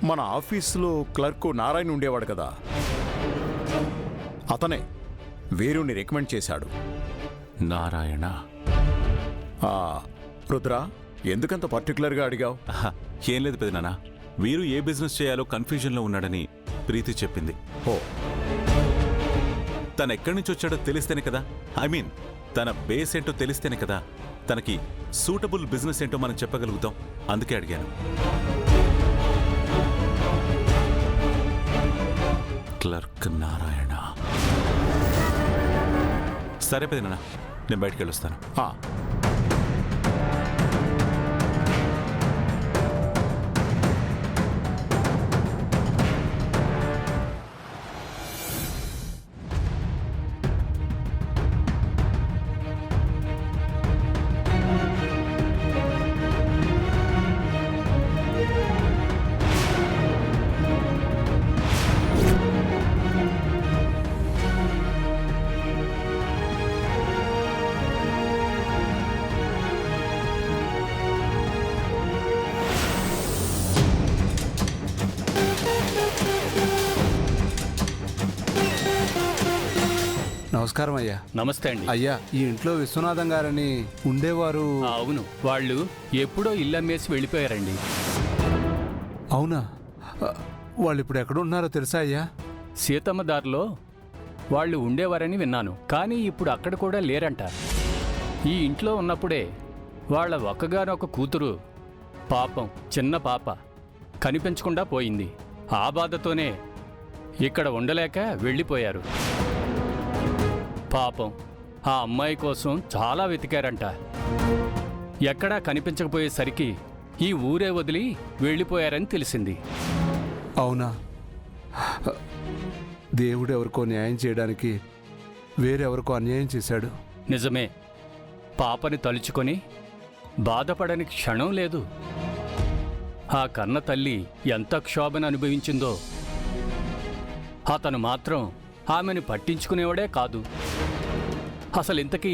మన ఆఫీసులో క్లర్కు నారాయణ ఉండేవాడు కదా, అతనే వీరుని రికమెండ్ చేశాడు. నారాయణ? రుద్ర, ఎందుకంత పర్టికులర్గా అడిగావు? ఏం లేదు పెదనాన్న, వీరు ఏ బిజినెస్ చేయాలో కన్ఫ్యూజన్లో ఉన్నాడని ప్రీతి చెప్పింది. ఓ, తను ఎక్కడి నుంచి వచ్చాడో తెలిస్తేనే కదా, ఐ మీన్ తన బేస్ ఏంటో తెలిస్తేనే కదా తనకి సూటబుల్ బిజినెస్ ఏంటో మనం చెప్పగలుగుతాం. అందుకే అడిగాను. క్లర్క్ నారాయణ. సరే పెదనాన్న, నేను బయటికి వెళ్ళొస్తాను. నమస్కారం అయ్యా. నమస్తే అండి. అయ్యా, ఈ ఇంట్లో విశ్వనాథం గారని ఉండేవారు? అవును, వాళ్ళు ఎప్పుడో ఇల్లు అమ్మేసి వెళ్ళిపోయారండి. అవునా? వాళ్ళు ఇప్పుడు ఎక్కడ ఉన్నారో తెలుసా అయ్యా? సీతమ్మ దారిలో వాళ్ళు ఉండేవారని విన్నాను, కానీ ఇప్పుడు అక్కడ కూడా లేరంట. ఈ ఇంట్లో ఉన్నప్పుడే వాళ్ళ ఒక్కగానొక్క కూతురు, పాపం చిన్న పాప, కనిపించకుండా పోయింది. ఆ బాధతోనే ఇక్కడ ఉండలేక వెళ్ళిపోయారు. పాపం ఆ అమ్మాయి కోసం చాలా వెతికారంట. ఎక్కడా కనిపించకపోయేసరికి ఈ ఊరే వదిలి వెళ్ళిపోయారని తెలిసింది. అవునా? దేవుడు ఎవరికో న్యాయం చేయడానికి వేరెవరికో అన్యాయం చేశాడు. నిజమే. పాపని తలుచుకొని బాధపడని క్షణం లేదు. ఆ కన్న తల్లి ఎంత క్షోభను అనుభవించిందో, అతను మాత్రం ఆమెను పట్టించుకునేవాడే కాదు. అసలు ఇంతకీ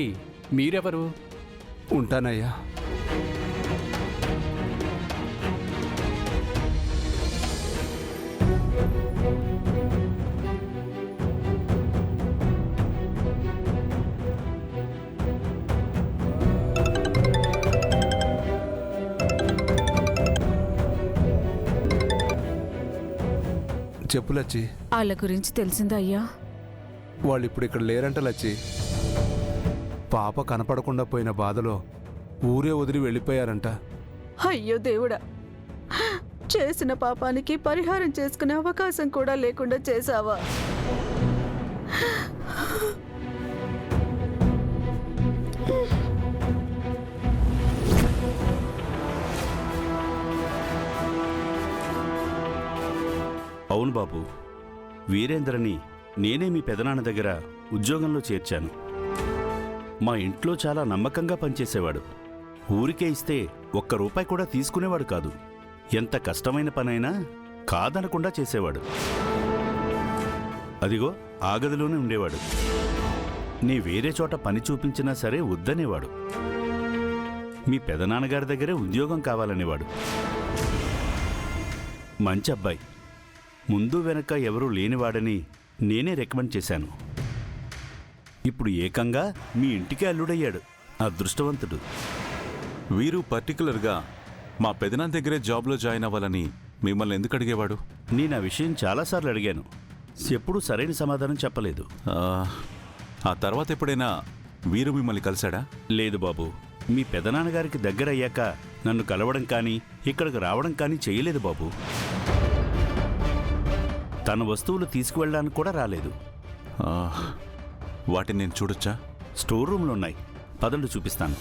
మీరెవరు? ఉంటానయ్యా. చెప్పు లచ్చి. వాళ్ళ గురించి తెలిసిందా అయ్యా? వాళ్ళు ఇప్పుడు ఇక్కడ లేరంట లచ్చి. పాప కనపడకుండా పోయిన బాధలో ఊరే వదిలి వెళ్ళిపోయారంట. అయ్యో దేవుడా, చేసిన పాపానికి పరిహారం చేసుకునే అవకాశం కూడా లేకుండా చేశావా? అవును బాబు, వీరేంద్రని నేనే మీ పెదనాన్న దగ్గర ఉద్యోగంలో చేర్చాను. మా ఇంట్లో చాలా నమ్మకంగా పనిచేసేవాడు. ఊరికే ఇస్తే ఒక్క రూపాయి కూడా తీసుకునేవాడు కాదు. ఎంత కష్టమైన పనైనా కాదనకుండా చేసేవాడు. అదిగో ఆ గదిలోనే ఉండేవాడు. నీ వేరే చోట పని చూపించినా సరే వద్దనేవాడు. మీ పెదనాన్నగారి దగ్గరే ఉద్యోగం కావాలనేవాడు. మంచి అబ్బాయి. ముందు వెనక ఎవరూ లేనివాడని నేనే రికమెండ్ చేశాను. ఇప్పుడు ఏకంగా మీ ఇంటికి అల్లుడయ్యాడు. అదృష్టవంతుడు. వీరు పర్టికులర్గా మా పెదనాన్న దగ్గరే జాబ్లో జాయిన్ అవ్వాలని మిమ్మల్ని ఎందుకు అడిగేవాడు? నేను ఆ విషయం చాలాసార్లు అడిగాను. ఎప్పుడూ సరైన సమాధానం చెప్పలేదు. ఆ తర్వాత ఎప్పుడైనా వీరు మిమ్మల్ని కలిశాడా? లేదు బాబు. మీ పెదనాన్నగారికి దగ్గరయ్యాక నన్ను కలవడం కానీ ఇక్కడికి రావడం కానీ చేయలేదు బాబు. తన వస్తువులు తీసుకువెళ్ళడానికి కూడా రాలేదు. వాటిని నేను చూడొచ్చా? స్టోర్ రూమ్లో ఉన్నాయి. పదండి చూపిస్తాను.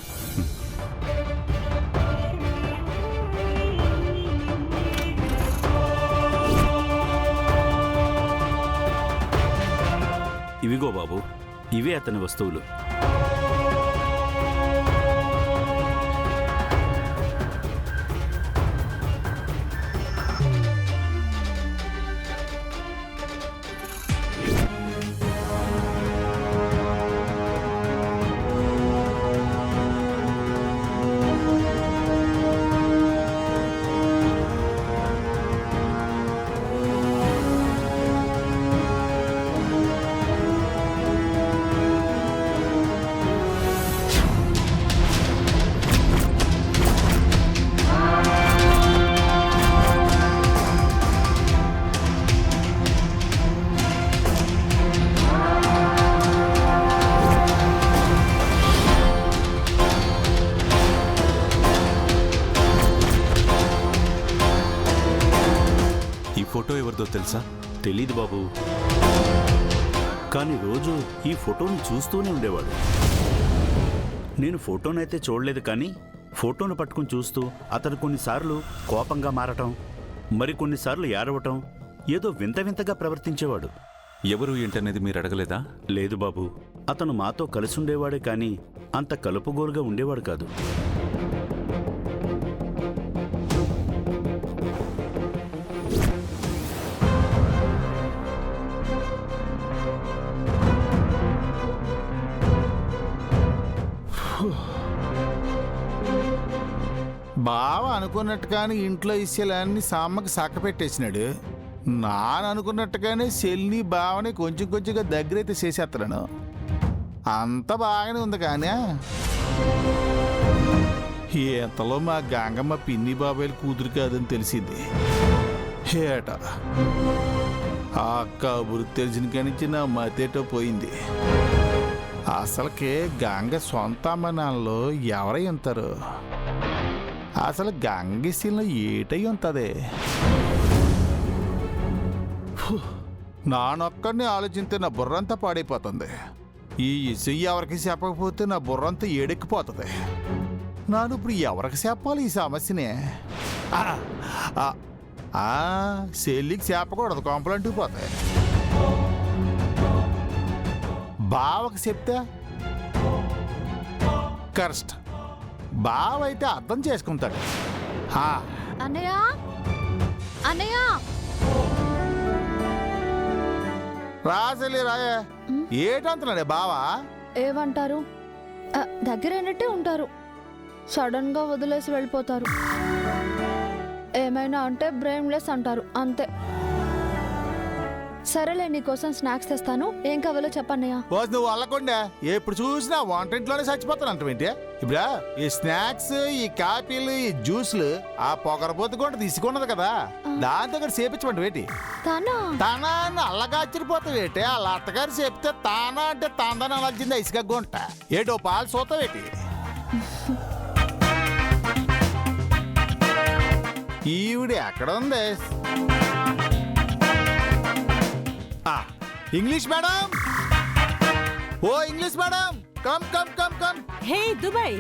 ఇవిగో బాబు, ఇవే అతని వస్తువులు. ఈ ఫోటో ఎవరిదో తెలుసా? తెలీదు బాబు, కానీ రోజు ఈ ఫోటోని చూస్తూనే ఉండేవాడు. నేను ఫోటోనైతే చూడలేదు, కానీ ఫోటోను పట్టుకుని చూస్తూ అతను కొన్నిసార్లు కోపంగా మారటం, మరికొన్నిసార్లు ఏడవటం, ఏదో వింత వింతగా ప్రవర్తించేవాడు. ఎవరు ఏంటనేది మీరు అడగలేదా? లేదు బాబు, అతను మాతో కలిసి ఉండేవాడే కానీ అంత కలుపుగోలుగా ఉండేవాడు కాదు. బావ అనుకున్నట్టుగానే ఇంట్లో ఇసేలన్నీ సామ్మకి సక్క పెట్టేసినాడు. నాన్న అనుకున్నట్టుగానే చెల్లి బావని కొంచెం కొంచెంగా దగ్గరైతే చేసేస్తున్నాను. అంత బాగానే ఉంది కానీ ఇంతలో మా గంగమ్మ పిన్ని బాబాయిల కూతురు కాదని తెలిసింది. ఏట ఆ కబురు తెలిసిన కానించి నా మతేటో పోయింది. అసలుకే గంగ సొంత అమ్మనాల్లో ఎవరై ఉంటారు? అసలు గంగశీలం ఏటై ఉంటుంది? నానొక్కడిని ఆలోచిస్తే నా బుర్రంతా పాడైపోతుంది. ఈ ఇసు ఎవరికి చెప్పకపోతే నా బుర్రంతా ఏడెక్కిపోతుంది. నాను ఇప్పుడు ఎవరికి చెప్పాలి ఈ సమస్యనే? చెల్లికి చెప్పకూడదు, కొంపలంటూ పోతాయి. బావకి చెప్తే కరెక్ట్, బావ అయితే అర్థం చేసుకుంటాడు. అన్నయ్య అన్నయ్య రాజలి రాయే ఏటంటున్నాడే బావా? ఏమంటారు? దగ్గరైనట్టే ఉంటారు, సడన్ గా వదిలేసి వెళ్ళిపోతారు. ఏమైనా అంటే బ్రెయిన్లెస్ అంటారు, అంతే. సరేలే, నీకోసం స్నాక్స్ తెస్తాను. ఏం కావాలో చెప్పన్నయ్య. రోజు నువ్వు అల్లకుండా ఎప్పుడు చూసినా వంటింట్లోనే చచ్చిపోతాను అంటేంటి? ఇప్పుడు ఈ స్నాక్స్, ఈ కాఫీలు, ఈ జ్యూస్లు ఆ పొగరబోతు కూడా తీసుకున్నది కదా, దాంతో కూడా చేపించమంటే వేటి తానా అని అల్లగాచిరిపోతావేటి? వాళ్ళ అత్తగారు చెప్తే తానా అంటే తాందని అలర్జింది ఇసుక గుంట ఏటో పాలు చూతావేటి? ఈవిడ ఎక్కడ ఉంది? ఇంగ్లీష్ మేడం, ఓ English madam, come come come come. Hey Dubai,